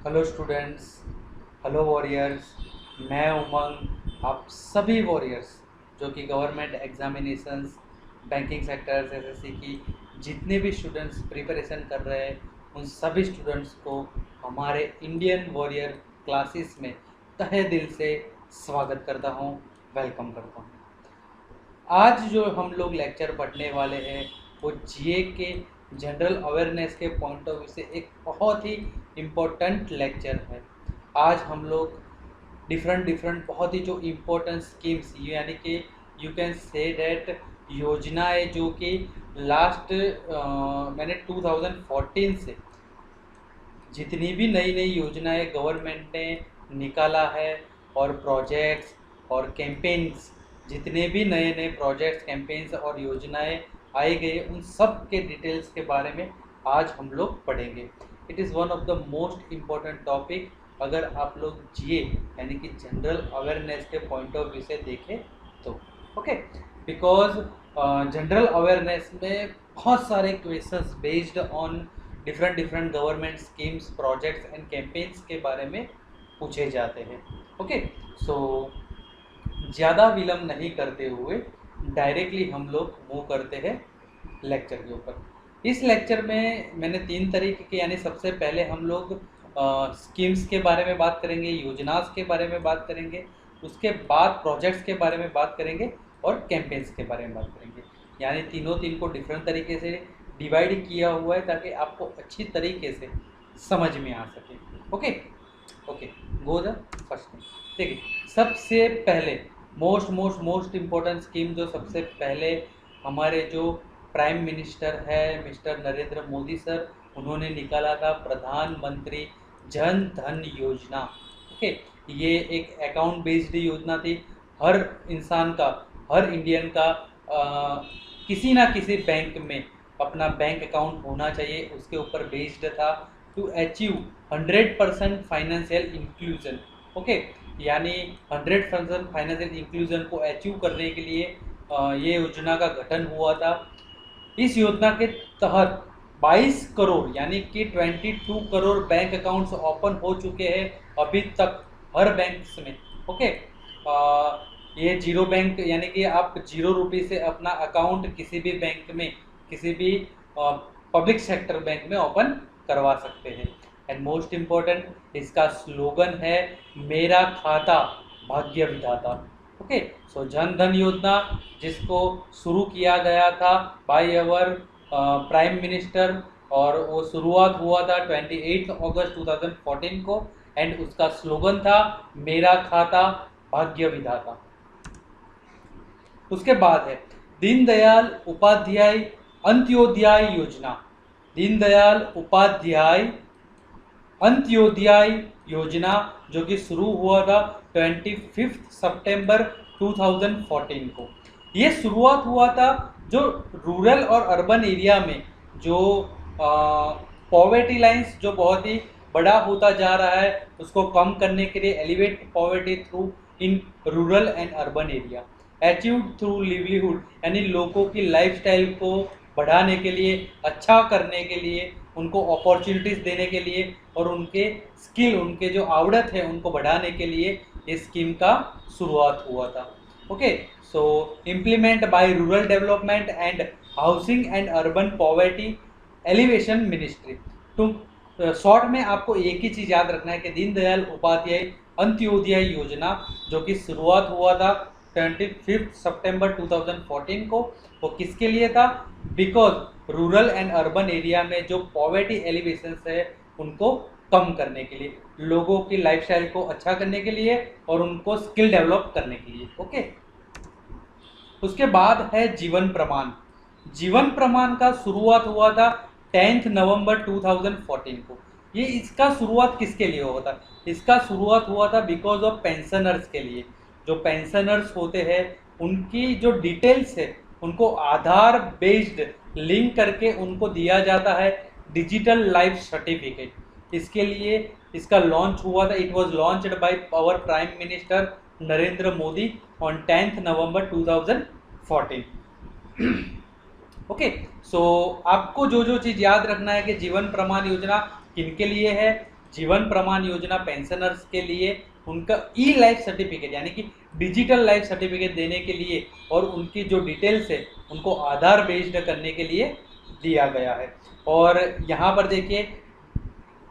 Hello students, hello warriors. मैं उमंग। आप सभी वॉरियर्स जो कि government examinations, banking sectors, SSC की जितने भी स्टूडेंट्स प्रिपरेशन कर रहे हैं उन सभी स्टूडेंट्स को हमारे इंडियन वॉरियर क्लासेस में तहे दिल से स्वागत करता हूँ, वेलकम करता हूँ। आज जो हम लोग लेक्चर पढ़ने वाले हैं वो जीए के जनरल अवेयरनेस के पॉइंट ऑफ व्यू से एक बहुत ही इम्पोर्टेंट लेक्चर है। आज हम लोग डिफरेंट डिफरेंट बहुत ही जो इम्पोर्टेंट स्कीम्स यानी कि यू कैन से दैट योजनाएं जो कि लास्ट मैंने 2014 से जितनी भी नई नई योजनाएं गवर्नमेंट ने निकाला है और प्रोजेक्ट्स और कैंपेन्स, जितने भी नए नए प्रोजेक्ट्स, कैंपेन्स और योजनाएं आई गई उन सब के डिटेल्स के बारे में आज हम लोग पढ़ेंगे। It is one of the most important topic अगर आप लोग जीए यानी कि जनरल अवेयरनेस के पॉइंट ऑफ व्यू से देखें तो ओके। बिकॉज जनरल अवेयरनेस में बहुत सारे questions based on different different government schemes, projects and campaigns के बारे में पूछे जाते हैं। ओके, सो ज़्यादा विलम्ब नहीं करते हुए डायरेक्टली हम लोग मूव करते हैं लेक्चर के ऊपर। इस लेक्चर में मैंने 3 तरीके के यानी सबसे पहले हम लोग स्कीम्स के बारे में बात करेंगे, योजनास के बारे में बात करेंगे, उसके बाद प्रोजेक्ट्स के बारे में बात करेंगे और कैंपेन्स के बारे में बात करेंगे। यानी तीन को डिफरेंट तरीके से डिवाइड किया हुआ है ताकि आपको अच्छी तरीके से समझ में आ सके। Okay okay, go the first. देखिए, सबसे पहले मोस्ट इम्पोर्टेंट स्कीम जो सबसे पहले हमारे जो प्राइम मिनिस्टर है मिस्टर नरेंद्र मोदी सर, उन्होंने निकाला था प्रधानमंत्री जन धन योजना। ओके, ये एक अकाउंट बेस्ड योजना थी। हर इंसान का, हर इंडियन का किसी ना किसी बैंक में अपना बैंक अकाउंट होना चाहिए, उसके ऊपर बेस्ड था to achieve 100% financial inclusion. Okay, यानी 100% फाइनेंशियल इंक्लूजन को अचीव करने के लिए ये योजना का गठन हुआ था। इस योजना के तहत 22 करोड़ यानी कि 22 करोड़ बैंक अकाउंट्स ओपन हो चुके हैं अभी तक हर बैंक में। ओके, ये जीरो बैंक यानी कि आप 0 रुपये से अपना अकाउंट किसी भी बैंक में, किसी भी पब्लिक सेक्टर बैंक में ओपन करवा सकते हैं। एंड मोस्ट इम्पोर्टेंट इसका स्लोगन है मेरा खाता भाग्य विधाता। ओके, सो जन धन योजना जिसको शुरू किया गया था बाय अवर प्राइम मिनिस्टर, और वो शुरुआत हुआ था 28 अगस्त 2014 को, एंड उसका स्लोगन था मेरा खाता भाग्य विधाता। उसके बाद है दीनदयाल उपाध्याय अंत्योदय योजना। दीनदयाल उपाध्याय अंत्योदय योजना जो कि शुरू हुआ था 25 सितंबर 2014 को। ये शुरुआत हुआ था जो रूरल और अर्बन एरिया में जो पॉवर्टी लाइंस जो बहुत ही बड़ा होता जा रहा है उसको कम करने के लिए, elevate poverty through in rural and urban area, achieved through livelihood यानी लोगों की लाइफस्टाइल को बढ़ाने के लिए, अच्छा करने के लिए, उनको अपॉर्चुनिटीज़ देने के लिए और उनके स्किल, उनके जो आवड़त है उनको बढ़ाने के लिए इस स्कीम का शुरुआत हुआ था। Okay, so implement by rural development and housing and urban poverty alleviation ministry. तो शॉर्ट में आपको एक ही चीज़ याद रखना है कि दीनदयाल उपाध्याय अंत्योदय योजना जो कि शुरुआत हुआ था 25 सितंबर 2014 को, वो किसके लिए था? Because rural and urban area में जो पॉवर्टी एलिवेशन है उनको कम करने के लिए, लोगों की लाइफस्टाइल को अच्छा करने के लिए और उनको स्किल डेवलप करने के लिए। ओके, उसके बाद है जीवन प्रमाण। जीवन प्रमाण का शुरुआत हुआ था 10 नवंबर 2014 को। ये इसका शुरुआत किसके लिए हुआ था? इसका शुरुआत हुआ था बिकॉज ऑफ पेंशनर्स के लिए। जो पेंशनर्स होते हैं उनकी जो डिटेल्स है उनको आधार बेस्ड लिंक करके उनको दिया जाता है डिजिटल लाइफ सर्टिफिकेट। इसके लिए इसका लॉन्च हुआ था। It was launched by our prime minister Narendra Modi on 10 November 2014। Okay, so आपको जो जो चीज़ याद रखना है कि जीवन प्रमाण योजना किनके लिए है, जीवन प्रमाण योजना पेंशनर्स के लिए उनका ई लाइफ सर्टिफिकेट यानी कि डिजिटल लाइफ सर्टिफिकेट देने के लिए और उनकी जो डिटेल्स है उनको आधार बेस्ड करने के लिए दिया गया है। और यहाँ पर देखिए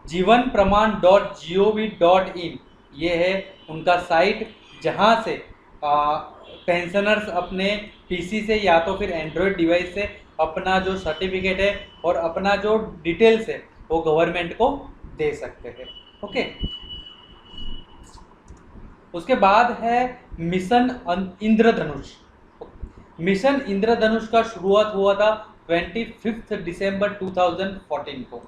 जीवन प्रमाण .gov.in ये है उनका साइट, जहाँ से पेंशनर्स अपने पीसी से या तो फिर एंड्रॉयड डिवाइस से अपना जो सर्टिफिकेट है और अपना जो डिटेल्स है वो गवर्नमेंट को दे सकते हैं। ओके, उसके बाद है मिशन इंद्रधनुष। मिशन इंद्रधनुष का शुरुआत हुआ था 25 दिसंबर 2014 को।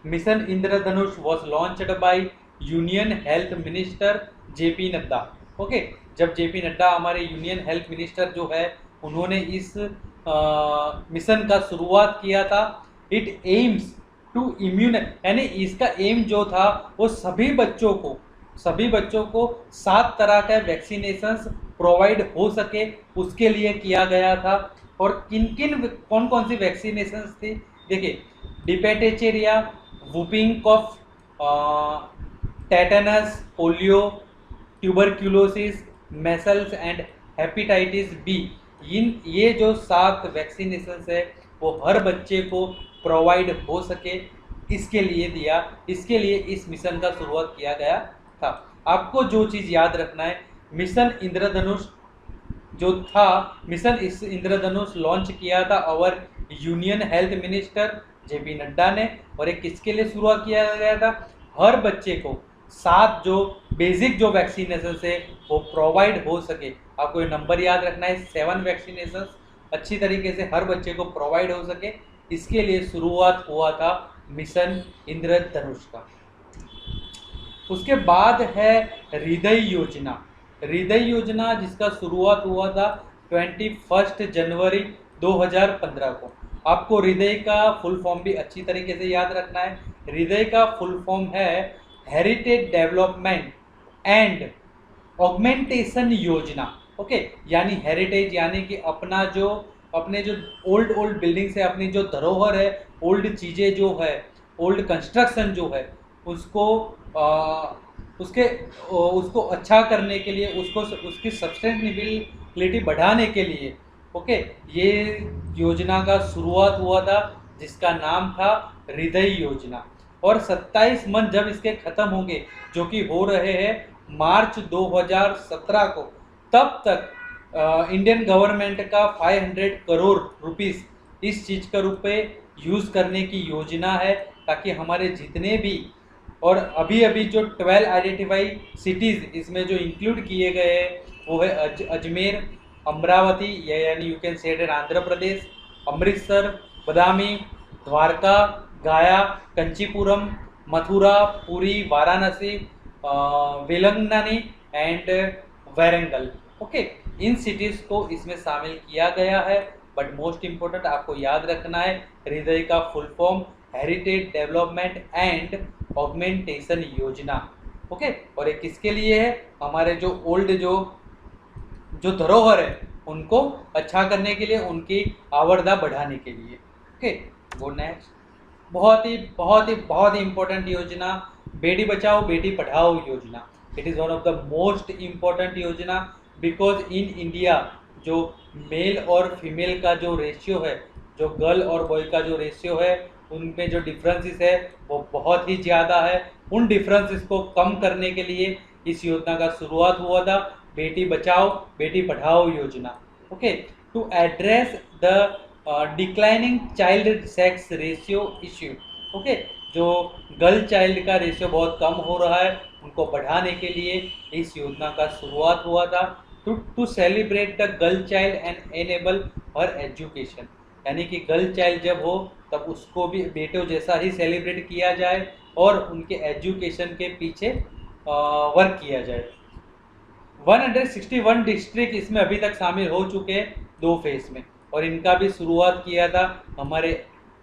Mission Indradhanush was launched by union health minister JP Nadda. Okay, जब जेपी नड्डा हमारे यूनियन हेल्थ मिनिस्टर जो है उन्होंने इस मिशन का शुरुआत किया था। इट एम्स टू इम्यून यानी इसका एम जो था वो सभी बच्चों को 7 तरह के वैक्सीनेशंस प्रोवाइड हो सके उसके लिए किया गया था। और कौन कौन सी वैक्सीनेशंस थी देखिए, diphtheria, whooping cough, tetanus, polio, tuberculosis, measles and hepatitis B. ये जो 7 वैक्सीनेशंस है वो हर बच्चे को प्रोवाइड हो सके इसके लिए इस मिशन का शुरुआत किया गया था। आपको जो चीज़ याद रखना है, मिशन इंद्रधनुष जो था, मिशन इस इंद्रधनुष लॉन्च किया था और union health minister JP Nadda ने। और एक किसके लिए शुरुआत किया गया था, हर बच्चे को 7 जो बेसिक जो वैक्सीनेशन है वो प्रोवाइड हो सके। आपको ये नंबर याद रखना है, 7 वैक्सीनेशन अच्छी तरीके से हर बच्चे को प्रोवाइड हो सके, इसके लिए शुरुआत हुआ था मिशन इंद्रधनुष का। उसके बाद है हृदय योजना। हृदय योजना जिसका शुरुआत हुआ था 21 जनवरी 2015 को। आपको हृदय का फुल फॉर्म भी अच्छी तरीके से याद रखना है। हृदय का फुल फॉर्म है हेरिटेज डेवलपमेंट एंड ऑगमेंटेशन योजना। ओके, यानी हेरिटेज यानी कि अपने जो ओल्ड बिल्डिंग्स है, अपनी जो धरोहर है, ओल्ड चीज़ें जो है, ओल्ड कंस्ट्रक्शन जो है उसको अच्छा करने के लिए, उसकी सस्टेनेबिलिटी बढ़ाने के लिए ओके ये योजना का शुरुआत हुआ था जिसका नाम था हृदय योजना। और 27 मंथ जब इसके ख़त्म होंगे जो कि हो रहे हैं मार्च 2017 को, तब तक इंडियन गवर्नमेंट का 500 करोड़ रुपीस इस चीज़ का रूप में यूज़ करने की योजना है, ताकि हमारे जितने भी और अभी जो 12 आइडेंटिफाई सिटीज़ इसमें जो इंक्लूड किए गए हैं वो है अजमेर, अमरावती यानी you can say it Andhra Pradesh, Amritsar, Badami, Dwarka, Gaya, Kanchipuram, Mathura, Puri, Varanasi, Velankanni and Warangal. Okay, इन सिटीज़ को इसमें शामिल किया गया है। बट मोस्ट इम्पोर्टेंट आपको याद रखना है, हृदय का full form heritage development and augmentation योजना। ओके, और ये किसके लिए है, हमारे जो ओल्ड जो धरोहर है उनको अच्छा करने के लिए, उनकी आवर्धा बढ़ाने के लिए। Okay, go next. बहुत ही इम्पोर्टेंट योजना, बेटी बचाओ बेटी पढ़ाओ योजना। It is one of the most important योजना बिकॉज इन इंडिया जो मेल और फीमेल का जो रेशियो है, जो गर्ल और बॉय का जो रेशियो है, उनमें जो डिफरेंसेस है वो बहुत ही ज़्यादा है। उन डिफरेंसेस को कम करने के लिए इस योजना का शुरुआत हुआ था, बेटी बचाओ बेटी पढ़ाओ योजना। Okay, to address the declining child sex ratio issue. Okay, जो गर्ल चाइल्ड का रेशियो बहुत कम हो रहा है उनको बढ़ाने के लिए इस योजना का शुरुआत हुआ था। To celebrate the girl child and enable her education, यानी कि गर्ल चाइल्ड जब हो तब उसको भी बेटों जैसा ही सेलिब्रेट किया जाए और उनके एजुकेशन के पीछे वर्क किया जाए। 161 डिस्ट्रिक्ट इसमें अभी तक शामिल हो चुके हैं 2 फेज में, और इनका भी शुरुआत किया था हमारे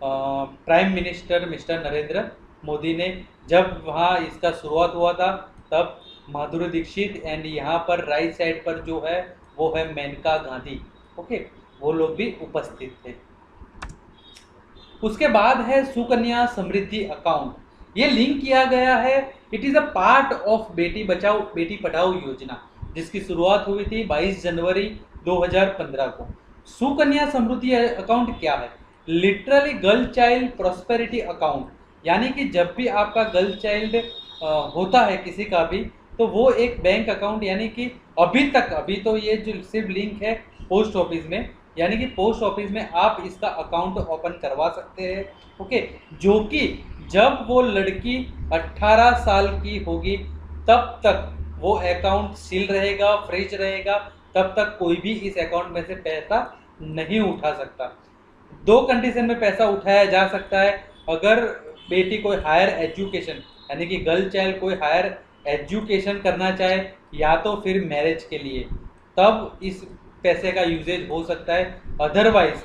prime minister mister Narendra Modi ने। जब वहाँ इसका शुरुआत हुआ था तब माधुरी दीक्षित एंड यहाँ पर राइट साइड पर जो है वो है मेनका गांधी। ओके, वो लोग भी उपस्थित थे। उसके बाद है सुकन्या समृद्धि अकाउंट। ये लिंक किया गया है। It is a part of Beti Bachao बेटी पढ़ाओ योजना, जिसकी शुरुआत हुई थी 22 जनवरी 2015 को। सुकन्या समृद्धि अकाउंट क्या है? Literally girl child prosperity account, यानी कि जब भी आपका गर्ल चाइल्ड होता है किसी का भी, तो वो एक बैंक अकाउंट, यानी कि अभी तो ये जो सिर्फ लिंक है पोस्ट ऑफिस में, यानी कि पोस्ट ऑफिस में आप इसका अकाउंट ओपन करवा सकते हैं। ओके, जो कि जब वो लड़की 18 साल की होगी तब तक वो अकाउंट सील रहेगा, फ्रीज रहेगा, तब तक कोई भी इस अकाउंट में से पैसा नहीं उठा सकता। दो कंडीशन में पैसा उठाया जा सकता है। अगर बेटी कोई हायर एजुकेशन, यानी कि गर्ल चाइल्ड कोई हायर एजुकेशन करना चाहे, या तो फिर मैरिज के लिए, तब इस पैसे का यूजेज हो सकता है। अदरवाइज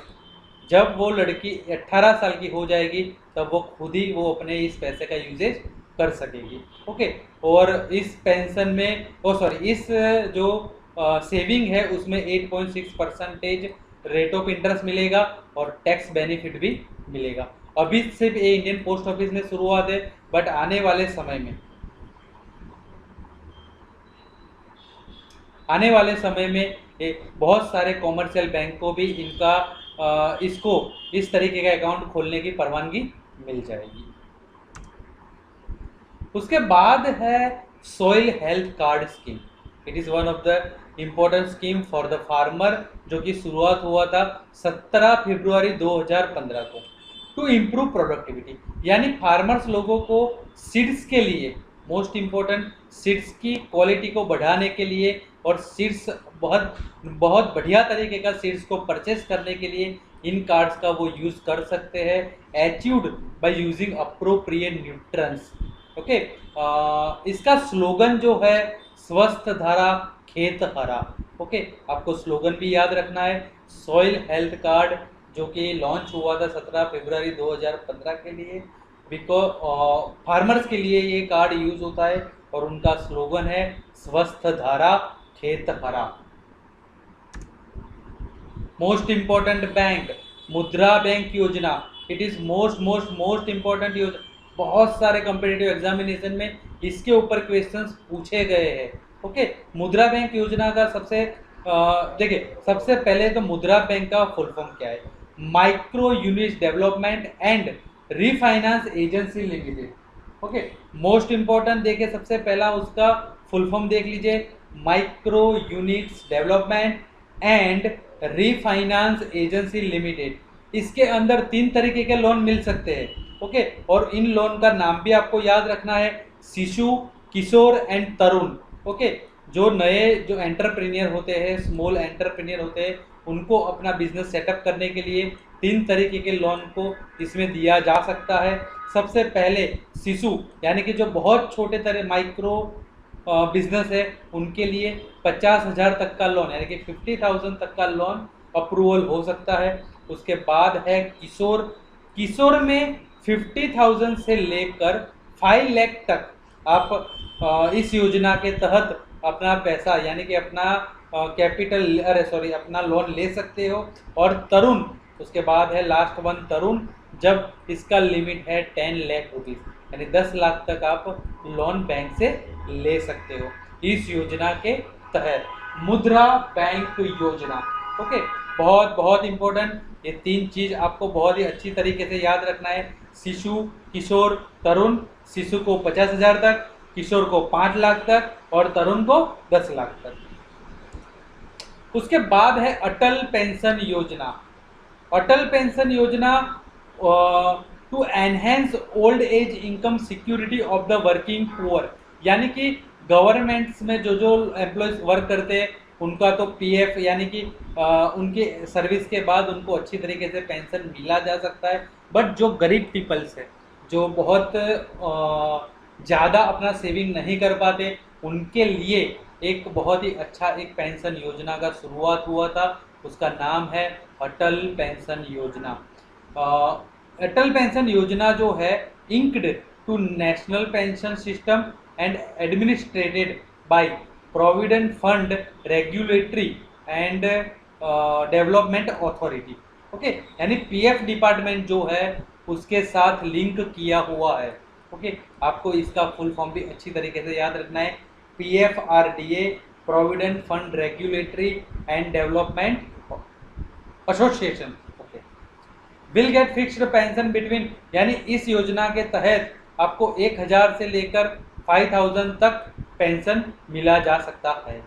जब वो लड़की 18 साल की हो जाएगी तब वो खुद ही वो अपने इस पैसे का यूजेज कर सकेगी। ओके, और इस पेंशन में इस जो सेविंग है उसमें 8.6% रेट ऑफ इंटरेस्ट मिलेगा और टैक्स बेनिफिट भी मिलेगा। अभी सिर्फ ये इंडियन पोस्ट ऑफिस में शुरुआत है, बट आने वाले समय में बहुत सारे कॉमर्शियल बैंक को भी इसको इस तरीके का अकाउंट खोलने की परवानगी मिल जाएगी। उसके बाद है soil health card scheme. It is one of the important scheme for the farmer, जो कि शुरुआत हुआ था 17 फरवरी 2015 को। टू इम्प्रूव प्रोडक्टिविटी, यानी फार्मर्स लोगों को सीड्स के लिए, मोस्ट इम्पोर्टेंट सीड्स की क्वालिटी को बढ़ाने के लिए और सीड्स बहुत बहुत बढ़िया तरीके का सीड्स को परचेस करने के लिए इन कार्ड्स का वो यूज़ कर सकते हैं, achieved by using appropriate nutrients. Okay, इसका स्लोगन जो है स्वस्थ धारा खेत हरा। ओके, आपको स्लोगन भी याद रखना है। सॉइल हेल्थ कार्ड जो कि लॉन्च हुआ था 17 फरवरी 2015 के लिए, बिकॉज फार्मर्स के लिए ये कार्ड यूज होता है और उनका स्लोगन है स्वस्थ धारा खेत हरा। मोस्ट इम्पोर्टेंट बैंक मुद्रा बैंक योजना। इट इज़ मोस्ट इम्पोर्टेंट योजना। बहुत सारे कॉम्पिटिटिव एग्जामिनेशन में इसके ऊपर क्वेश्चंस पूछे गए हैं। ओके, मुद्रा बैंक योजना का देखिए, सबसे पहले तो मुद्रा बैंक का फुल फॉर्म क्या है? Micro unit development and refinance agency limited. Okay, most important देखिए, सबसे पहला उसका फुल फॉर्म देख लीजिए, micro units development and refinance agency limited. इसके अंदर 3 तरीके के लोन मिल सकते हैं। ओके, और इन लोन का नाम भी आपको याद रखना है, शिशु, किशोर एंड तरुण। ओके, जो एंटरप्रेन्योर होते हैं, स्मॉल एंटरप्रेन्योर होते हैं, उनको अपना बिजनेस सेटअप करने के लिए 3 तरीके के लोन को इसमें दिया जा सकता है। सबसे पहले शिशु, यानी कि जो बहुत छोटे तरह माइक्रो बिजनेस है, उनके लिए 50,000 तक का लोन, यानी कि 50,000 तक का लोन अप्रूवल हो सकता है। उसके बाद है किशोर। किशोर में 50,000 से लेकर 5 लाख तक आप इस योजना के तहत अपना पैसा, यानी कि अपना अपना लोन ले सकते हो। और तरुण, उसके बाद है लास्ट वन तरुण, जब इसका लिमिट है 10 लाख रुपीज़, यानी 10 लाख तक आप लोन बैंक से ले सकते हो इस योजना के तहत। मुद्रा बैंक योजना। ओके, बहुत बहुत इम्पोर्टेंट, ये 3 चीज़ आपको बहुत ही अच्छी तरीके से याद रखना है। शिशु, किशोर, तरुण। शिशु को 50,000 तक, किशोर को 5 लाख तक और तरुण को 10 लाख तक। उसके बाद है अटल पेंशन योजना। अटल पेंशन योजना to enhance old age income security of the working poor, यानी कि गवर्नमेंट्स में जो एम्प्लॉयज़ वर्क करते हैं उनका तो पीएफ, यानी कि उनके सर्विस के बाद उनको अच्छी तरीके से पेंशन मिला जा सकता है। बट जो गरीब पीपल्स है, जो बहुत ज़्यादा अपना सेविंग नहीं कर पाते, उनके लिए एक बहुत ही अच्छा एक पेंशन योजना का शुरुआत हुआ था। उसका नाम है अटल पेंशन योजना। अटल पेंशन योजना जो है linked to national pension system and administered by provident fund regulatory and development authority. Okay, यानी पीएफ डिपार्टमेंट जो है उसके साथ लिंक किया हुआ है। ओके, आपको इसका फुल फॉर्म भी अच्छी तरीके से याद रखना है, PFRDA, provident fund regulatory and development association. Okay, will get fixed pension between, यानी इस योजना के तहत आपको 1000 से लेकर 5000 तक पेंशन मिला जा सकता है।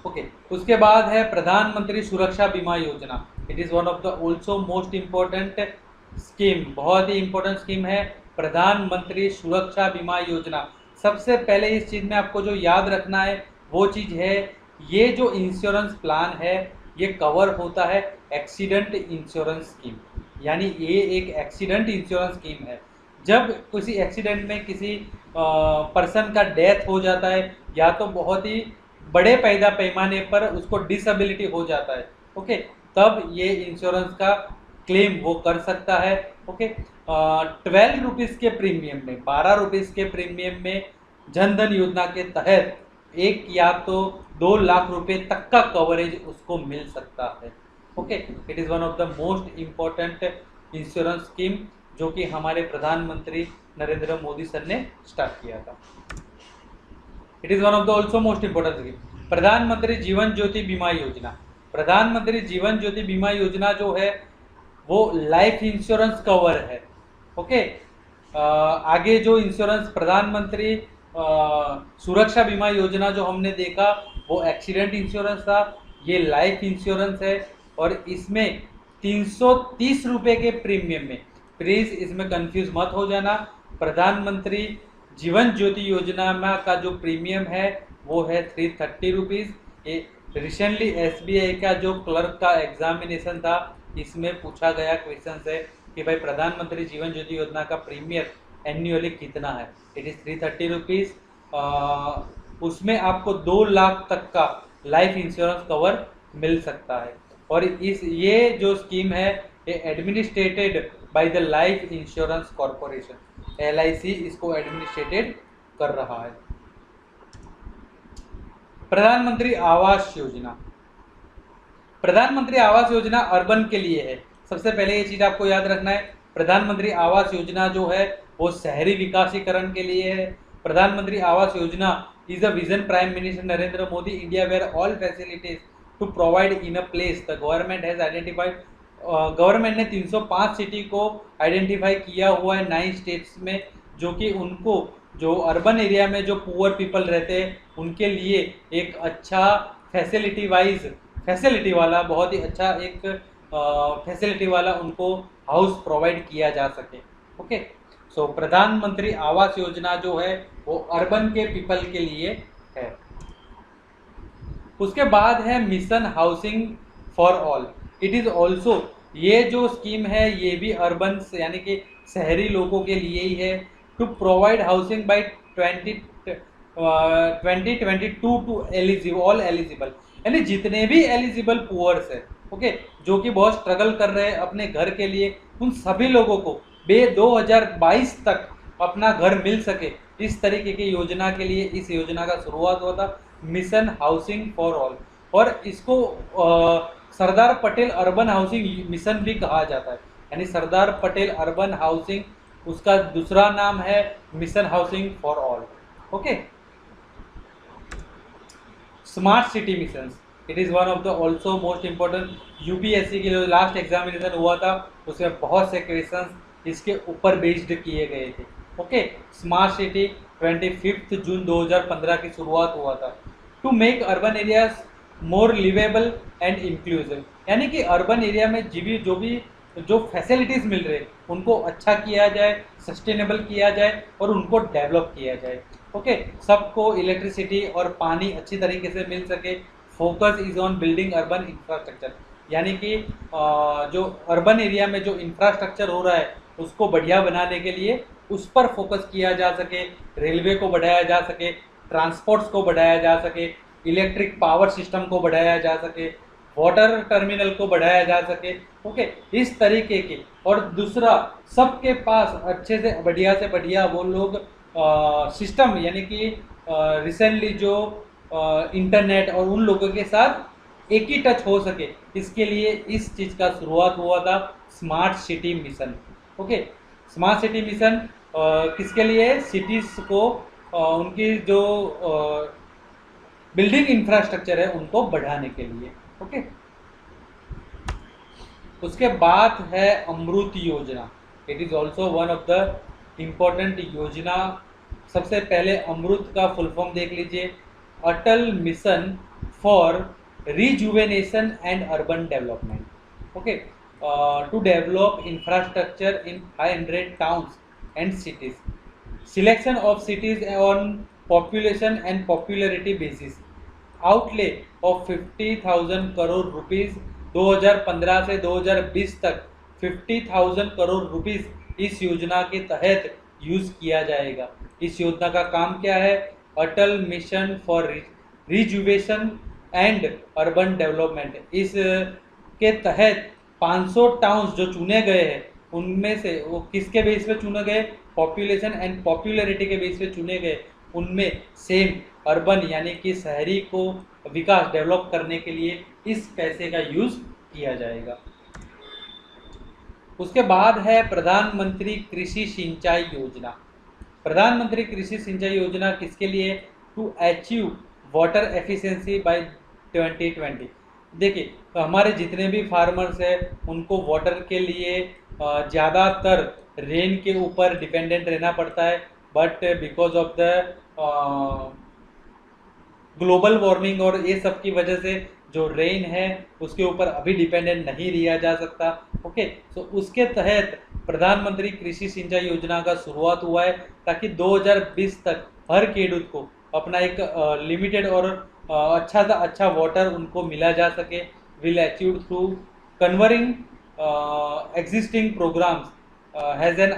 ओके, उसके बाद है प्रधानमंत्री सुरक्षा बीमा योजना। It is one of the also most important scheme, बहुत ही इंपॉर्टेंट स्कीम है प्रधानमंत्री सुरक्षा बीमा योजना। सबसे पहले इस चीज़ में आपको जो याद रखना है वो चीज़ है, ये जो इंश्योरेंस प्लान है ये कवर होता है एक्सीडेंट इंश्योरेंस स्कीम, यानी ये एक एक्सीडेंट इंश्योरेंस स्कीम है। जब किसी एक्सीडेंट में किसी पर्सन का डेथ हो जाता है या तो बहुत ही बड़े पैमाने पर उसको डिसेबिलिटी हो जाता है, ओके, तब ये इंश्योरेंस का क्लेम वो कर सकता है। ओके, 12 रुपीज़ के प्रीमियम में, 12 रुपीज़ के प्रीमियम में जनधन योजना के तहत एक या तो 2 लाख रुपए तक का कवरेज उसको मिल सकता है। Okay, it is one of the most important insurance scheme जो कि हमारे प्रधानमंत्री नरेंद्र मोदी सर ने स्टार्ट किया था। It is one of the also most important scheme प्रधानमंत्री जीवन ज्योति बीमा योजना। प्रधानमंत्री जीवन ज्योति बीमा योजना जो है वो लाइफ इंश्योरेंस कवर है। ओके, आगे जो इंश्योरेंस प्रधानमंत्री सुरक्षा बीमा योजना जो हमने देखा वो एक्सीडेंट इंश्योरेंस था, ये लाइफ इंश्योरेंस है और इसमें 330 रुपये के प्रीमियम में, प्लीज़ इसमें कंफ्यूज मत हो जाना, प्रधानमंत्री जीवन ज्योति योजना में का जो प्रीमियम है वो है 330 रुपीज़। ये रिसेंटली SBI का जो क्लर्क का एग्जामिनेशन था इसमें पूछा गया क्वेश्चन है कि भाई प्रधानमंत्री जीवन ज्योति योजना का प्रीमियम एन्युअली कितना है। It is 330 rupees. उसमें आपको 2 लाख तक का लाइफ इंश्योरेंस कवर मिल सकता है और ये जो स्कीम है ये administrated by the life insurance corporation, LIC इसको एडमिनिस्ट्रेटेड कर रहा है। प्रधानमंत्री आवास योजना। प्रधानमंत्री आवास योजना अर्बन के लिए है। सबसे पहले ये चीज़ आपको याद रखना है, प्रधानमंत्री आवास योजना जो है वो शहरी विकासीकरण के लिए है। प्रधानमंत्री आवास योजना is a vision prime minister Narendra Modi India where all facilities to provide in a place the government has identified. Government ने 305 सिटी को आइडेंटिफाई किया हुआ है 9 स्टेट्स में, जो कि उनको जो अर्बन एरिया में जो पुअर पीपल रहते हैं उनके लिए एक अच्छा फैसिलिटी वाला, बहुत ही अच्छा एक फैसिलिटी वाला उनको हाउस प्रोवाइड किया जा सके। ओके, सो प्रधानमंत्री आवास योजना जो है वो अर्बन के पीपल के लिए है। उसके बाद है mission housing for all. It is also, ये जो स्कीम है ये भी अर्बन यानी कि शहरी लोगों के लिए ही है। To provide housing by 2022 to all eligible, यानी जितने भी एलिजिबल पुअर्स है, ओके, जो कि बहुत स्ट्रगल कर रहे हैं अपने घर के लिए, उन सभी लोगों को 2022 तक अपना घर मिल सके, इस तरीके की योजना के लिए इस योजना का शुरुआत हुआ था, मिशन हाउसिंग फॉर ऑल। और इसको Sardar Patel urban housing mission भी कहा जाता है, यानी सरदार पटेल अर्बन हाउसिंग, उसका दूसरा नाम है mission housing for all. Okay, smart city mission, it is one of the also most important. UPSC के जो लास्ट एग्जामिनेशन हुआ था उसमें बहुत से क्वेश्चन इसके ऊपर बेस्ड किए गए थे। ओके, स्मार्ट सिटी 25 जून 2015 की शुरुआत हुआ था। To make urban areas more livable and inclusive, यानी कि अर्बन एरिया में जो फैसिलिटीज़ मिल रहे उनको अच्छा किया जाए, सस्टेनेबल किया जाए और उनको डेवलप किया जाए। ओके, सबको इलेक्ट्रिसिटी और पानी अच्छी तरीके से मिल सके। Focus is on building urban infrastructure, यानी कि जो अर्बन एरिया में जो इंफ्रास्ट्रक्चर हो रहा है उसको बढ़िया बनाने के लिए उस पर फोकस किया जा सके, रेलवे को बढ़ाया जा सके, ट्रांसपोर्ट्स को बढ़ाया जा सके, इलेक्ट्रिक पावर सिस्टम को बढ़ाया जा सके, वाटर टर्मिनल को बढ़ाया जा सके। ओके, इस तरीके के। और दूसरा, सबके पास अच्छे से बढ़िया वो लोग सिस्टम, यानी कि रिसेंटली जो इंटरनेट और उन लोगों के साथ एक ही टच हो सके, इसके लिए इस चीज़ का शुरुआत हुआ था smart city mission. Okay, smart city mission किसके लिए? सिटीज़ को उनकी जो बिल्डिंग इंफ्रास्ट्रक्चर है उनको बढ़ाने के लिए। ओके, उसके बाद है अमृत योजना। It is also one of the important yojana. सबसे पहले अमृत का फुल फॉर्म देख लीजिए, Atal mission for rejuvenation and urban development. Okay, to develop infrastructure in 500 towns and cities, selection of cities on population and popularity basis, outlay of 50,000 crore rupees. 2015 से 2020 तक 50,000 crore rupees इस योजना के तहत यूज किया जाएगा। इस योजना का काम क्या है? Atal mission for rejuvenation and urban development. इस के तहत 500 टाउन्स जो चुने गए हैं उनमें से वो किसके बेस पे चुने गए? पॉपुलेशन एंड पॉपुलरिटी के बेस पे चुने गए। उनमें सेम अर्बन यानी कि शहरी को विकास डेवलप करने के लिए इस पैसे का यूज किया जाएगा। उसके बाद है प्रधानमंत्री कृषि सिंचाई योजना। प्रधानमंत्री कृषि सिंचाई योजना किसके लिए? To achieve water efficiency by 2020। देखिए, तो हमारे जितने भी फार्मर्स हैं उनको वाटर के लिए ज़्यादातर रेन के ऊपर डिपेंडेंट रहना पड़ता है, but because of the global warming और ये सब की वजह से जो रेन है उसके ऊपर अभी डिपेंडेंट नहीं रहा जा सकता। ओके, तो उसके तहत प्रधानमंत्री कृषि सिंचाई योजना का शुरुआत हुआ है ताकि 2020 तक हर खेडूत को अपना एक लिमिटेड और अच्छा सा अच्छा वाटर उनको मिला जा सके। Will achieve through converting existing programmes has an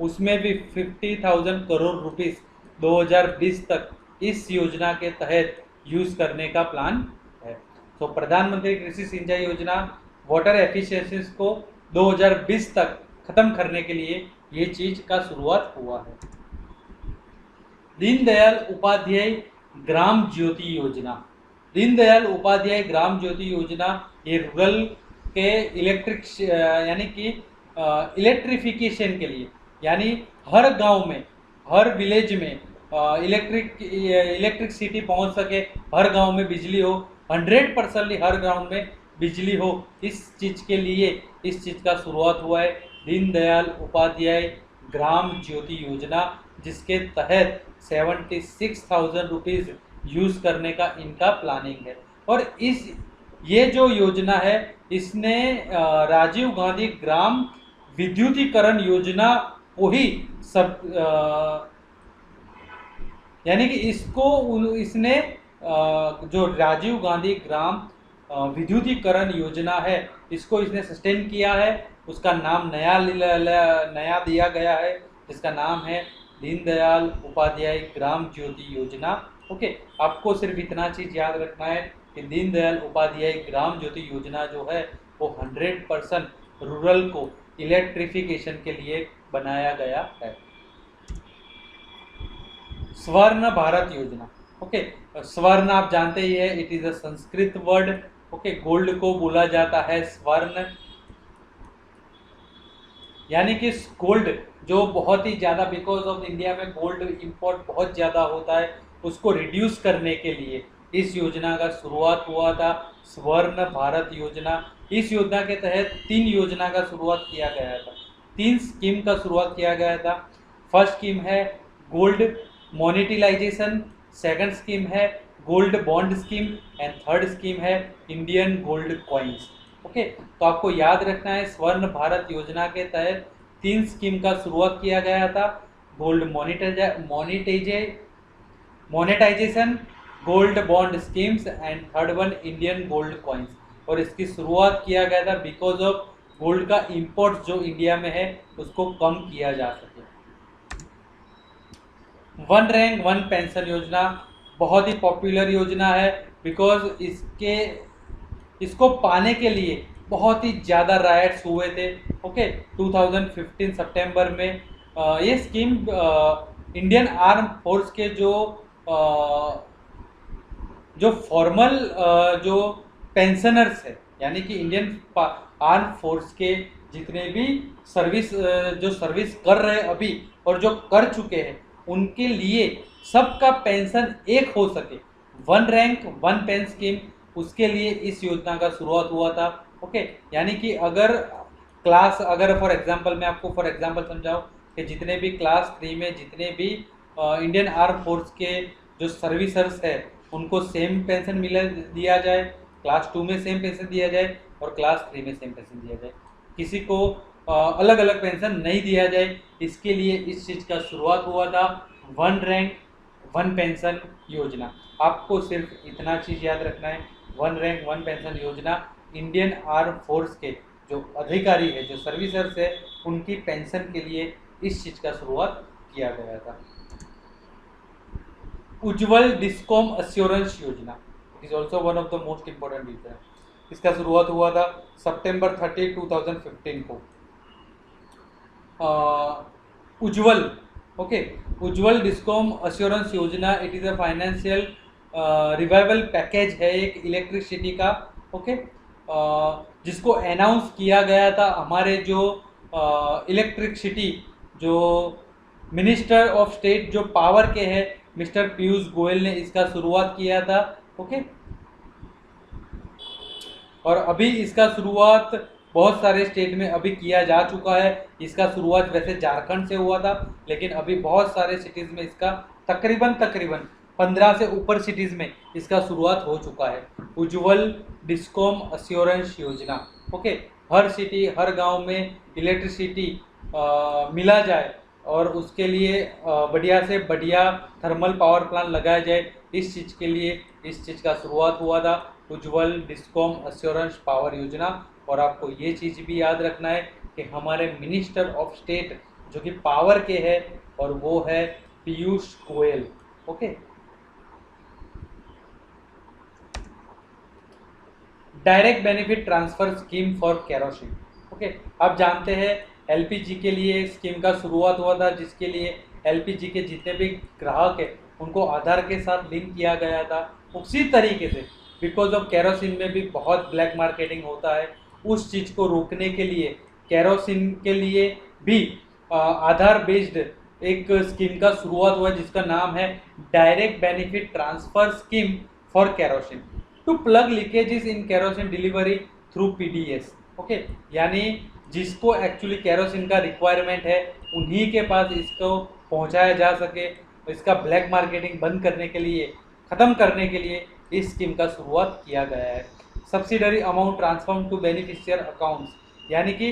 उसमें भी 50,000 करोड़ रुपीस 2020 तक इस योजना के तहत यूज करने का प्लान है। तो प्रधानमंत्री कृषि सिंचाई योजना वाटर एफिशिएंसी को 2020 तक खत्म करने के लिए ये चीज का शुरुआत हुआ है। दीनदयाल उपाध्याय ग्राम ज्योति योजना। दीनदयाल उपाध्याय ग्राम ज्योति योजना ये रूरल के इलेक्ट्रिक यानी कि इलेक्ट्रिफिकेशन के लिए, यानी हर गांव में हर विलेज में इलेक्ट्रिसिटी पहुंच सके, हर गांव में बिजली हो, 100% हर गांव में बिजली हो, इस चीज़ के लिए इस चीज़ का शुरुआत हुआ है दीनदयाल उपाध्याय ग्राम ज्योति योजना, जिसके तहत 76,000 रुपीज़ यूज़ करने का इनका प्लानिंग है। और ये जो योजना है इसने राजीव गांधी ग्राम विद्युतीकरण योजना को ही सब यानी कि इसने जो राजीव गांधी ग्राम विद्युतीकरण योजना है इसको इसने सस्टेन किया है। उसका नाम नया दिया गया है जिसका नाम है दीनदयाल उपाध्याय ग्राम ज्योति योजना। ओके, आपको सिर्फ इतना चीज़ याद रखना है कि दीनदयाल उपाध्याय ग्राम ज्योति योजना जो है वो 100% रूरल को इलेक्ट्रिफिकेशन के लिए बनाया गया है। स्वर्ण भारत योजना। ओके, स्वर्ण आप जानते ही है, it is a Sanskrit word. Okay, gold को बोला जाता है स्वर्ण, यानी कि गोल्ड जो बहुत ही ज़्यादा बिकॉज ऑफ इंडिया में गोल्ड इंपोर्ट बहुत ज़्यादा होता है, उसको रिड्यूस करने के लिए इस योजना का शुरुआत हुआ था, स्वर्ण भारत योजना। इस योजना के तहत 3 योजना का शुरुआत किया गया था, 3 स्कीम का शुरुआत किया गया था। फर्स्ट स्कीम है गोल्ड मोनेटिलाइजेशन, सेकंड स्कीम है gold bond scheme and third scheme है इंडियन गोल्ड कॉइन्स। ओके, तो आपको याद रखना है स्वर्ण भारत योजना के तहत 3 स्कीम का शुरुआत किया गया था, gold monetisation, gold bond schemes and third one Indian gold coins. और इसकी शुरुआत किया गया था बिकॉज ऑफ गोल्ड का इंपोर्ट जो इंडिया में है उसको कम किया जा सके। वन रैंक वन पेंशन योजना बहुत ही पॉपुलर योजना है बिकॉज इसको पाने के लिए बहुत ही ज़्यादा राइट्स हुए थे। ओके, 2015 सितंबर में ये स्कीम इंडियन आर्म फोर्स के जो फॉर्मल जो पेंशनर्स है, यानी कि इंडियन आर्म फोर्स के जितने भी जो सर्विस कर रहे हैं अभी और जो कर चुके हैं उनके लिए सबका पेंशन एक हो सके, one rank one pension scheme, उसके लिए इस योजना का शुरुआत हुआ था। ओके, यानी कि अगर फॉर एग्जांपल मैं आपको फॉर एग्जांपल समझाऊं कि जितने भी क्लास 3 में जितने भी इंडियन आर्म फोर्स के जो सर्विसर्स है उनको सेम पेंशन दिया जाए, क्लास 2 में सेम पेंशन दिया जाए और क्लास 3 में सेम पेंशन दिया जाए, किसी को अलग अलग पेंशन नहीं दिया जाए। इसके लिए इस चीज़ का शुरुआत हुआ था, वन रैंक वन पेंशन योजना। आपको सिर्फ इतना चीज़ याद रखना है, वन रैंक वन पेंशन योजना इंडियन आर्म फोर्स के जो अधिकारी है, जो सर्विसर्स है, उनकी पेंशन के लिए इस चीज़ का शुरुआत किया गया था। उज्ज्वल डिस्कॉम अश्योरेंस योजना, it is also one of the most important योजना। इसका शुरुआत हुआ था सितंबर 30, 2015 को। उज्ज्वल, ओके, उज्ज्वल डिस्कॉम अश्योरेंस योजना, it is a financial revival package है एक इलेक्ट्रिसिटी का। ओके, जिसको अनाउंस किया गया था हमारे जो इलेक्ट्रिसिटी जो मिनिस्टर ऑफ स्टेट जो पावर के हैं मिस्टर पीयूष गोयल ने इसका शुरुआत किया था। ओके, और अभी इसका शुरुआत बहुत सारे स्टेट में अभी किया जा चुका है। इसका शुरुआत वैसे झारखंड से हुआ था, लेकिन अभी बहुत सारे सिटीज़ में इसका तकरीबन 15 से ऊपर सिटीज़ में इसका शुरुआत हो चुका है, उज्ज्वल डिस्कॉम अश्योरेंस योजना। ओके, हर सिटी हर गांव में इलेक्ट्रिसिटी मिला जाए और उसके लिए बढ़िया से बढ़िया थर्मल पावर प्लांट लगाया जाए, इस चीज़ के लिए इस चीज़ का शुरुआत हुआ था, उज्ज्वल डिस्कॉम अश्योरेंस पावर योजना। और आपको ये चीज़ भी याद रखना है कि हमारे मिनिस्टर ऑफ स्टेट जो कि पावर के हैं और वो है Piyush Goyal. Okay, direct benefit transfer scheme for kerosene. Okay, आप जानते हैं एलपीजी के लिए स्कीम का शुरुआत हुआ था, जिसके लिए एलपीजी के जितने भी ग्राहक हैं उनको आधार के साथ लिंक किया गया था। उसी तरीके से बिकॉज ऑफ केरोसिन में भी बहुत ब्लैक मार्केटिंग होता है, उस चीज़ को रोकने के लिए केरोसिन के लिए भी आधार बेस्ड एक स्कीम का शुरुआत हुआ जिसका नाम है direct benefit transfer scheme for kerosene to plug leakages in kerosene delivery through PDS. Okay, यानी जिसको एक्चुअली केरोसिन का रिक्वायरमेंट है उन्हीं के पास इसको पहुंचाया जा सके, इसका ब्लैक मार्केटिंग बंद करने के लिए, ख़त्म करने के लिए इस स्कीम का शुरुआत किया गया है। Subsidiary amount transform to beneficiary accounts, यानी कि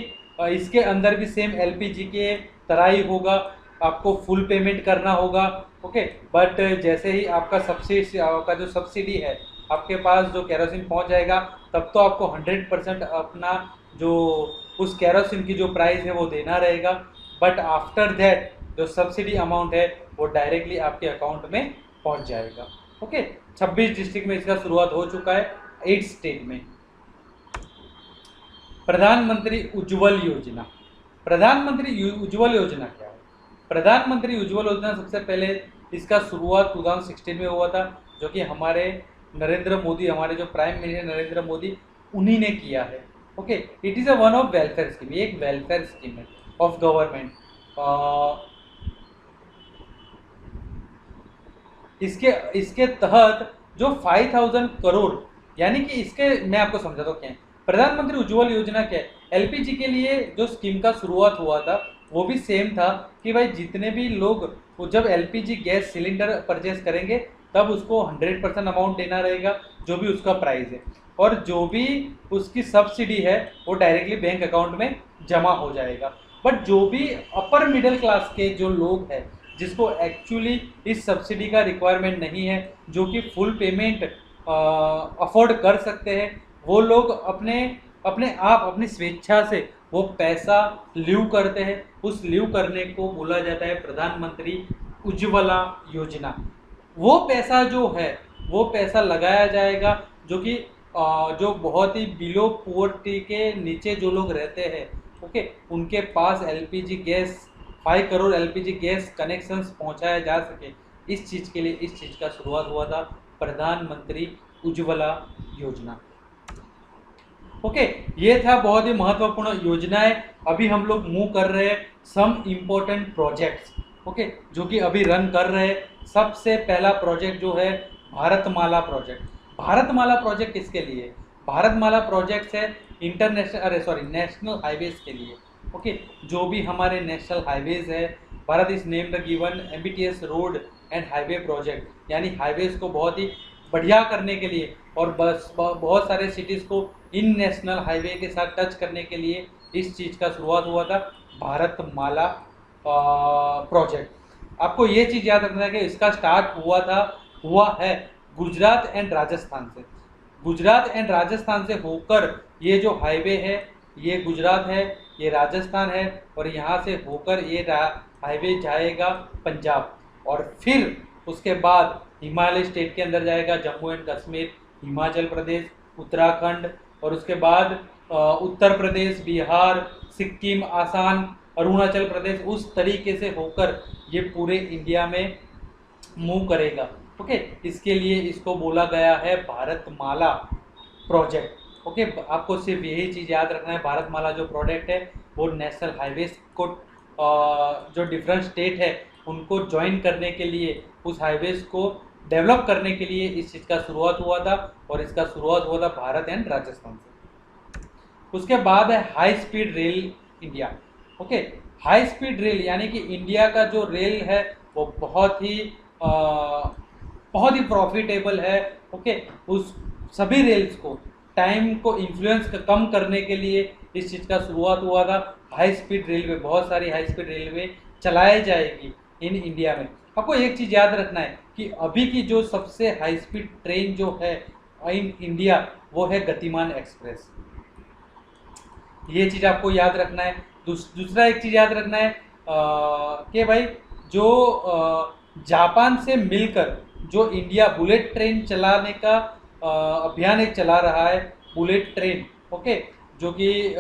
इसके अंदर भी सेम एलपीजी के तरह ही होगा, आपको फुल पेमेंट करना होगा। ओके, बट जैसे ही आपका जो सब्सिडी है आपके पास जो केरोसिन पहुंच जाएगा तब तो आपको 100% अपना जो उस केरोसिन की जो प्राइस है वो देना रहेगा, बट आफ्टर दैट जो सब्सिडी अमाउंट है वो डायरेक्टली आपके अकाउंट में पहुंच जाएगा। ओके, 26 डिस्ट्रिक्ट में इसका शुरुआत हो चुका है, 8 स्टेट में। प्रधानमंत्री उज्ज्वल योजना, प्रधानमंत्री उज्ज्वल योजना क्या है? प्रधानमंत्री उज्ज्वल योजना सबसे पहले इसका शुरुआत 2016 में हुआ था, जो कि हमारे नरेंद्र मोदी, हमारे जो प्राइम मिनिस्टर नरेंद्र मोदी, उन्हीं ने किया है। Okay, it is a one of welfare scheme, ये एक वेलफेयर स्कीम है ऑफ गवर्नमेंट। इसके तहत जो 5000 करोड़, यानी कि इसके मैं आपको समझाता हूँ क्या है प्रधानमंत्री उज्ज्वल योजना क्या है। एलपीजी के लिए जो स्कीम का शुरुआत हुआ था वो भी सेम था कि भाई जितने भी लोग जब एलपीजी गैस सिलेंडर परचेस करेंगे तब उसको 100% अमाउंट देना रहेगा जो भी उसका प्राइस है, और जो भी उसकी सब्सिडी है वो डायरेक्टली बैंक अकाउंट में जमा हो जाएगा। बट जो भी अपर मिडिल क्लास के जो लोग हैं जिसको एक्चुअली इस सब्सिडी का रिक्वायरमेंट नहीं है, जो कि फुल पेमेंट अफोर्ड कर सकते हैं, वो लोग अपने आप अपनी स्वेच्छा से वो पैसा लीव करते हैं। उस लीव करने को बोला जाता है प्रधानमंत्री उज्ज्वला योजना। वो पैसा जो है वो पैसा लगाया जाएगा जो कि जो बहुत ही बिलो पुअर्टी के नीचे जो लोग रहते हैं, ओके, उनके पास LPG gas 5 crore LPG gas connections पहुंचाया जा सके। इस चीज़ के लिए इस चीज़ का शुरुआत हुआ था प्रधानमंत्री उज्ज्वला योजना। ओके, ये था बहुत ही महत्वपूर्ण योजनाएं। अभी हम लोग मूव कर रहे हैं सम इम्पोर्टेंट प्रोजेक्ट्स, ओके, जो कि अभी रन कर रहे हैं। सबसे पहला प्रोजेक्ट जो है भारतमाला प्रोजेक्ट। भारतमाला प्रोजेक्ट किसके लिए? भारतमाला प्रोजेक्ट है नेशनल हाईवेज के लिए। ओके, जो भी हमारे नेशनल हाईवेज है, Bharat is named given MBTS road and highway project, यानी हाईवेज को बहुत ही बढ़िया करने के लिए और बस बहुत सारे सिटीज़ को इन नेशनल हाईवे के साथ टच करने के लिए इस चीज़ का शुरुआत हुआ था, भारतमाला प्रोजेक्ट। आपको ये चीज़ याद रखना है कि इसका स्टार्ट हुआ है गुजरात एंड राजस्थान से। गुजरात एंड राजस्थान से होकर ये जो हाईवे है, ये गुजरात है, ये राजस्थान है, और यहाँ से होकर ये हाईवे जाएगा पंजाब, और फिर उसके बाद हिमालय स्टेट के अंदर जाएगा, जम्मू एंड कश्मीर, हिमाचल प्रदेश, उत्तराखंड, और उसके बाद उत्तर प्रदेश, बिहार, सिक्किम, आसाम, अरुणाचल प्रदेश, उस तरीके से होकर ये पूरे इंडिया में मूव करेगा। ओके, इसके लिए इसको बोला गया है भारतमाला प्रोजेक्ट। ओके, आपको सिर्फ यही चीज़ याद रखना है, भारतमाला जो प्रोजेक्ट है वो नेशनल हाईवेज को जो डिफरेंट स्टेट है उनको ज्वाइन करने के लिए, उस हाईवेज को डेवलप करने के लिए इस चीज़ का शुरुआत हुआ था, और इसका शुरुआत हुआ था भारत एंड राजस्थान से। उसके बाद है high speed rail India. Okay, high speed rail यानी कि इंडिया का जो रेल है वो बहुत ही प्रॉफिटेबल है। ओके, उस सभी रेल्स को टाइम को इन्फ्लुएंस कम करने के लिए इस चीज़ का शुरुआत हुआ था। हाई स्पीड रेलवे, बहुत सारी हाई स्पीड रेलवे चलाई जाएगी इन इंडिया में। आपको एक चीज़ याद रखना है कि अभी की जो सबसे हाई स्पीड ट्रेन जो है इन इंडिया वो है गतिमान एक्सप्रेस। ये चीज़ आपको याद रखना है। दूसरा एक चीज़ याद रखना है कि भाई जो जापान से मिलकर जो इंडिया बुलेट ट्रेन चलाने का अभियान एक चला रहा है, बुलेट ट्रेन, ओके, जो कि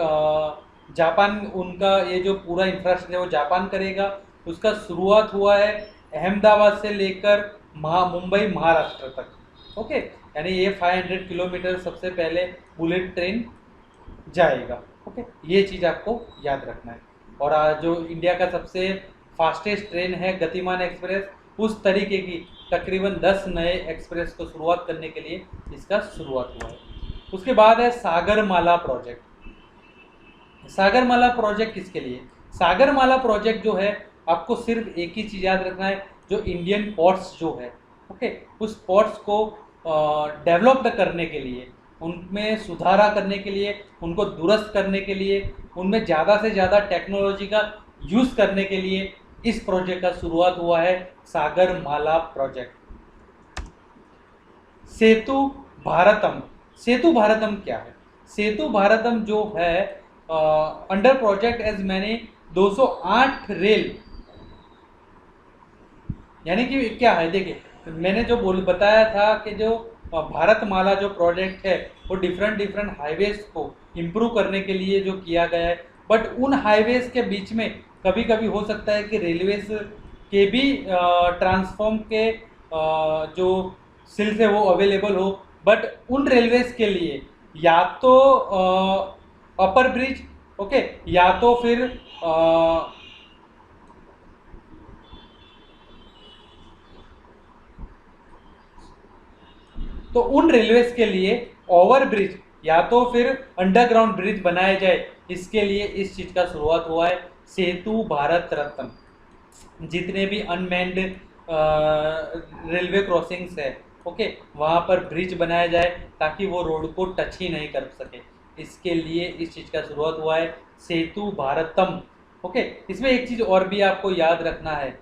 जापान, उनका ये जो पूरा इंफ्रास्ट्रक्चर है वो जापान करेगा। उसका शुरुआत हुआ है अहमदाबाद से लेकर मुंबई महाराष्ट्र तक। ओके, यानी ये 500 किलोमीटर सबसे पहले बुलेट ट्रेन जाएगा। ओके, ये चीज़ आपको याद रखना है। और जो इंडिया का सबसे फास्टेस्ट ट्रेन है गतिमान एक्सप्रेस, उस तरीके की तकरीबन 10 नए एक्सप्रेस को शुरुआत करने के लिए इसका शुरुआत हुआ है। उसके बाद है सागरमाला प्रोजेक्ट। सागरमाला प्रोजेक्ट किसके लिए? सागरमाला प्रोजेक्ट जो है, आपको सिर्फ एक ही चीज़ याद रखना है, जो इंडियन पोर्ट्स जो है, ओके, उस पोर्ट्स को डेवलप्ड करने के लिए, उनमें सुधारा करने के लिए, उनको दुरुस्त करने के लिए, उनमें ज़्यादा से ज़्यादा टेक्नोलॉजी का यूज़ करने के लिए इस प्रोजेक्ट का शुरुआत हुआ है, सागरमाला प्रोजेक्ट। सेतु भारतम। सेतु भारतम क्या है? सेतु भारतम जो है अंडर प्रोजेक्ट एज मैंने 208 रेल, यानी कि क्या है, देखिए मैंने जो बताया था कि जो भारतमाला जो प्रोजेक्ट है वो डिफरेंट हाईवेज को इम्प्रूव करने के लिए जो किया गया है, बट उन हाईवेज के बीच में कभी कभी हो सकता है कि रेलवेज के भी ट्रांसफॉर्म के जो सिल्स है वो अवेलेबल हो, बट उन रेलवेज के लिए या तो अपर ब्रिज, ओके, या तो फिर तो उन रेलवेज के लिए ओवर ब्रिज या तो फिर अंडरग्राउंड ब्रिज बनाए जाए, इसके लिए इस चीज़ का शुरुआत हुआ है सेतु भारत रत्न। जितने भी अनमैन्ड रेलवे क्रॉसिंग्स है, ओके, वहाँ पर ब्रिज बनाया जाए ताकि वो रोड को टच ही नहीं कर सके, इसके लिए इस चीज़ का शुरुआत हुआ है सेतु भारतम। ओके, इसमें एक चीज़ और भी आपको याद रखना है,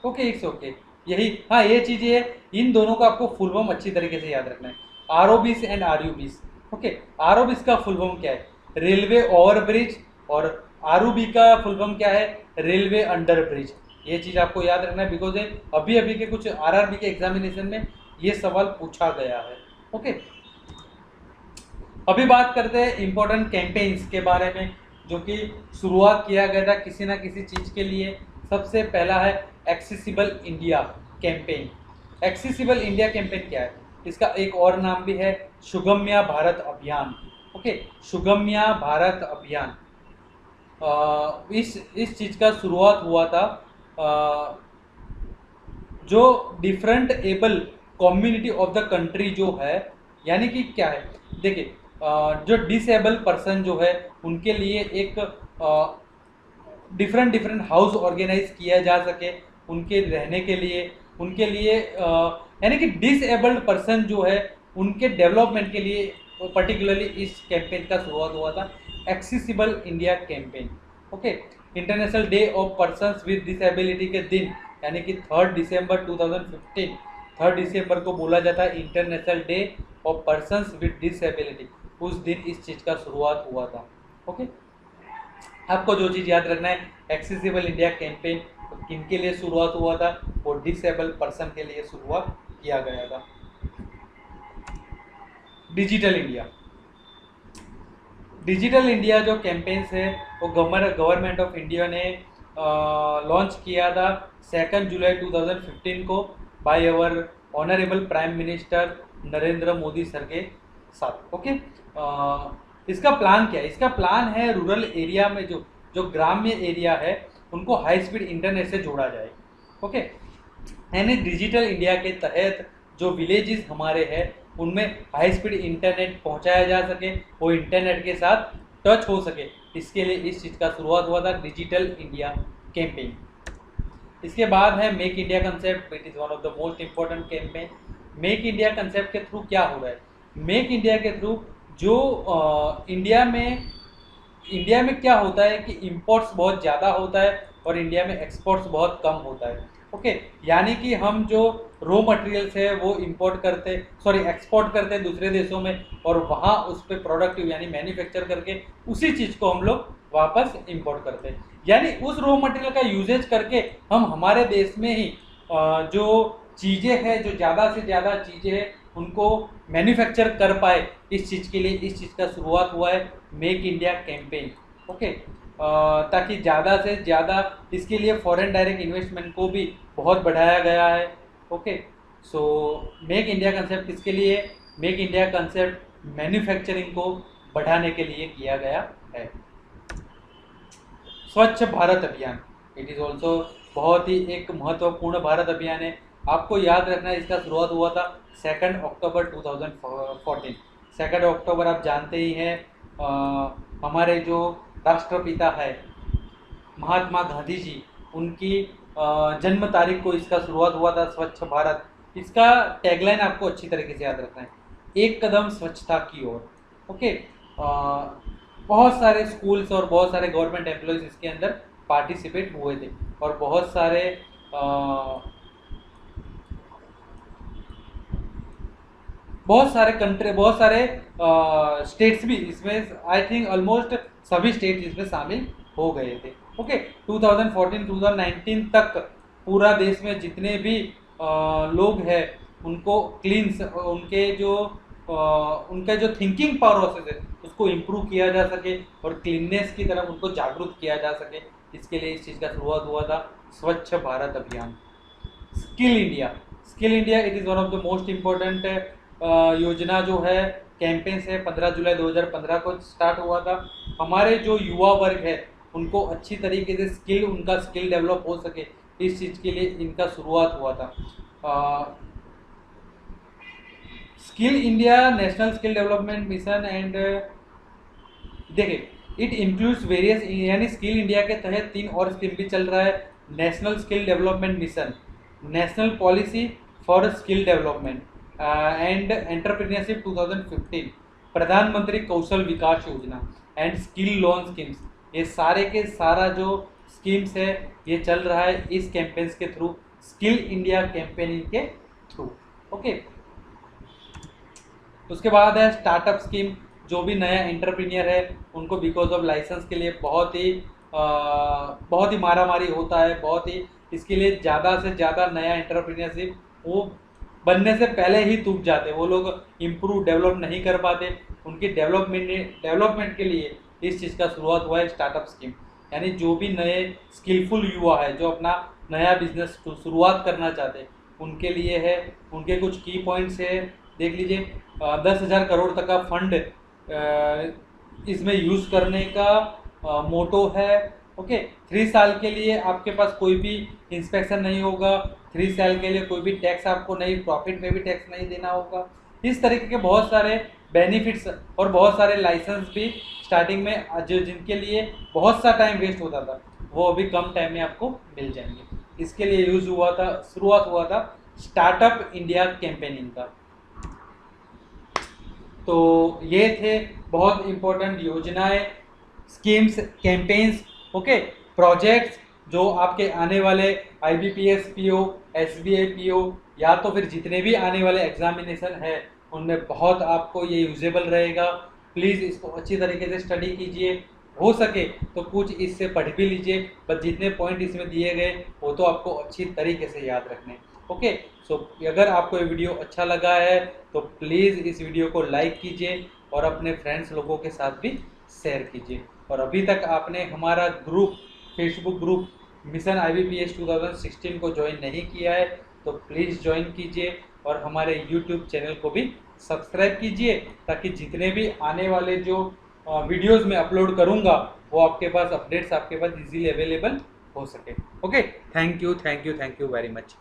ओके, इट्स ओके, यही, हाँ, ये चीज़ें है, इन दोनों का आपको फुल फॉर्म अच्छी तरीके से याद रखना है, आरओबीस एंड आरयूबीस। ओके, आरओबीस का फुल फॉर्म क्या है? रेलवे ओवर ब्रिज, और आरयूबी का फुल फॉर्म क्या है? Railway under bridge. ये चीज़ आपको याद रखना है, बिकॉज अभी अभी के कुछ आरआरबी के एग्जामिनेशन में ये सवाल पूछा गया है। ओके, अभी बात करते हैं इम्पोर्टेंट कैंपेन्स के बारे में, जो कि शुरुआत किया गया था किसी ना किसी चीज़ के लिए। सबसे पहला है accessible India campaign. Accessible India campaign क्या है? इसका एक और नाम भी है सुगम्या भारत अभियान। ओके, सुगम्या भारत अभियान। इस चीज़ का शुरुआत हुआ था जो different able community of the country जो है, यानी कि क्या है, देखिए जो डिसेबल पर्सन जो है उनके लिए एक डिफरेंट डिफरेंट हाउस ऑर्गेनाइज किया जा सके उनके रहने के लिए, उनके लिए यानी कि डिसेबल्ड पर्सन जो है उनके डेवलपमेंट के लिए पर्टिकुलरली इस कैंपेन का शुरुआत हुआ था, accessible India campaign. Okay, international day of persons with disability के दिन, यानी कि 3 दिसंबर 2015, 3 दिसंबर को बोला जाता है international day of persons with disability. उस दिन इस चीज़ का शुरुआत हुआ था। ओके, आपको जो चीज़ याद रखना है, एक्सेसिबल इंडिया कैंपेन किन के लिए शुरुआत हुआ था, और डिसेबल पर्सन के लिए शुरुआत किया गया था। डिजिटल इंडिया, डिजिटल इंडिया जो कैंपेन्स है वो गवर्नमेंट ऑफ इंडिया ने लॉन्च किया था 2 जुलाई 2015 को by our honourable prime minister Narendra Modi sir के साथ। ओके, इसका प्लान क्या है? इसका प्लान है रूरल एरिया में जो जो ग्राम्य एरिया है उनको हाई स्पीड इंटरनेट से जोड़ा जाए। ओके, यानी डिजिटल इंडिया के तहत जो विलेजेस हमारे हैं उनमें हाई स्पीड इंटरनेट पहुंचाया जा सके, वो इंटरनेट के साथ टच हो सके, इसके लिए इस चीज़ का शुरुआत हुआ था डिजिटल इंडिया कैंपेन। इसके बाद है make India concept, it is one of the most important campaign. Make India concept के थ्रू क्या हो रहा है? मेक इंडिया के थ्रू जो इंडिया में क्या होता है कि इंपोर्ट्स बहुत ज़्यादा होता है और इंडिया में एक्सपोर्ट्स बहुत कम होता है। ओके, यानी कि हम जो रॉ मटेरियल्स है वो एक्सपोर्ट करते हैं दूसरे देशों में, और वहाँ उस पर प्रोडक्टिव यानी मैन्युफैक्चर करके उसी चीज़ को हम लोग वापस इंपोर्ट करते हैं। यानी उस रॉ मटेरियल का यूजेज करके हम हमारे देश में ही जो चीज़ें हैं, जो ज़्यादा से ज़्यादा चीज़ें हैं उनको मैन्युफैक्चर कर पाए, इस चीज़ के लिए इस चीज़ का शुरुआत हुआ है मेक इंडिया कैंपेन। ओके, ताकि ज़्यादा से ज़्यादा इसके लिए फॉरेन डायरेक्ट इन्वेस्टमेंट को भी बहुत बढ़ाया गया है। Okay, so make India concept किसके लिए? मेक इंडिया कंसेप्ट मैन्युफैक्चरिंग को बढ़ाने के लिए किया गया है। स्वच्छ भारत अभियान, इट इज़ ऑल्सो बहुत ही एक महत्वपूर्ण भारत अभियान है। आपको याद रखना है इसका शुरुआत हुआ था 2 अक्टूबर 2014। 2 अक्टूबर आप जानते ही हैं, हमारे जो राष्ट्रपिता है महात्मा गांधी जी, उनकी जन्म तारीख को इसका शुरुआत हुआ था स्वच्छ भारत। इसका टैगलाइन आपको अच्छी तरीके से याद रखना है, एक कदम स्वच्छता की ओर। ओके, बहुत सारे स्कूल्स और बहुत सारे गवर्नमेंट एम्प्लॉयज़ इसके अंदर पार्टिसिपेट हुए थे, और बहुत सारे स्टेट्स भी इसमें, आई थिंक ऑलमोस्ट सभी स्टेट्स इसमें शामिल हो गए थे। ओके, 2014-2019 तक पूरा देश में जितने भी लोग हैं उनको उनका जो थिंकिंग पावर प्रोसेस है उसको इम्प्रूव किया जा सके और क्लीननेस की तरफ उनको जागरूक किया जा सके, इसके लिए इस चीज़ का शुरुआत हुआ था स्वच्छ भारत अभियान। Skill India, it is one of the most important योजना जो है, कैंपेन्स है, 15 जुलाई 2015 को स्टार्ट हुआ था। हमारे जो युवा वर्ग है उनको अच्छी तरीके से उनका स्किल डेवलप हो सके, इस चीज़ के लिए इनका शुरुआत हुआ था। Skill India national skill development mission and देखिए इट इंक्लूड्स वेरियस, यानी स्किल इंडिया के तहत 3 और स्कीम भी चल रहा है, national skill development mission, national policy for skill development and entrepreneurship 2015, प्रधानमंत्री कौशल विकास योजना एंड स्किल लोन स्कीम्स। ये सारे के सारा जो स्कीम्स है ये चल रहा है इस कैंपेन्स के थ्रू, स्किल इंडिया कैंपेनिंग के थ्रू। ओके, उसके बाद है स्टार्टअप स्कीम, जो भी नया एंटरप्रेन्योर है उनको बिकॉज ऑफ लाइसेंस के लिए बहुत ही मारामारी होता है, बहुत ही इसके लिए ज़्यादा से ज़्यादा नया एंटरप्रेन्योरशिप वो बनने से पहले ही टूट जाते, वो लोग डेवलप नहीं कर पाते, उनकी डेवलपमेंट के लिए इस चीज़ का शुरुआत हुआ है स्टार्टअप स्कीम। यानी जो भी नए स्किलफुल युवा है जो अपना नया बिजनेस शुरुआत करना चाहते हैं उनके लिए है। उनके कुछ की पॉइंट्स है, देख लीजिए। 10,000 करोड़ तक का फंड इसमें यूज़ करने का मोटो है। ओके, 3 साल के लिए आपके पास कोई भी इंस्पेक्शन नहीं होगा, 3 साल के लिए कोई भी टैक्स आपको नहीं, प्रॉफिट में भी टैक्स नहीं देना होगा। इस तरीके के बहुत सारे बेनिफिट्स और बहुत सारे लाइसेंस भी स्टार्टिंग में जो जिनके लिए बहुत सा टाइम वेस्ट होता था, वो अभी कम टाइम में आपको मिल जाएंगे। इसके लिए यूज़ हुआ था, शुरुआत हुआ था स्टार्टअप इंडिया कैंपेनिंग का। तो ये थे बहुत इम्पोर्टेंट योजनाएं, स्कीम्स, कैंपेन्स, ओके, प्रोजेक्ट्स जो आपके आने वाले IBPS PO, SBI PO या तो फिर जितने भी आने वाले एग्जामिनेशन है उनमें बहुत आपको ये यूजेबल रहेगा। प्लीज़ इसको अच्छी तरीके से स्टडी कीजिए, हो सके तो कुछ इससे पढ़ भी लीजिए, बस जितने पॉइंट इसमें दिए गए वो तो आपको अच्छी तरीके से याद रखने। ओके, सो अगर आपको ये वीडियो अच्छा लगा है तो प्लीज़ इस वीडियो को लाइक कीजिए और अपने फ्रेंड्स लोगों के साथ भी शेयर कीजिए। और अभी तक आपने हमारा group, Facebook group mission IBPS 2016 को ज्वाइन नहीं किया है तो प्लीज़ ज्वाइन कीजिए और हमारे यूट्यूब चैनल को भी सब्सक्राइब कीजिए, ताकि जितने भी आने वाले जो वीडियोस में अपलोड करूंगा वो आपके पास अपडेट्स आपके पास इजीली अवेलेबल हो सके। Okay, thank you very much.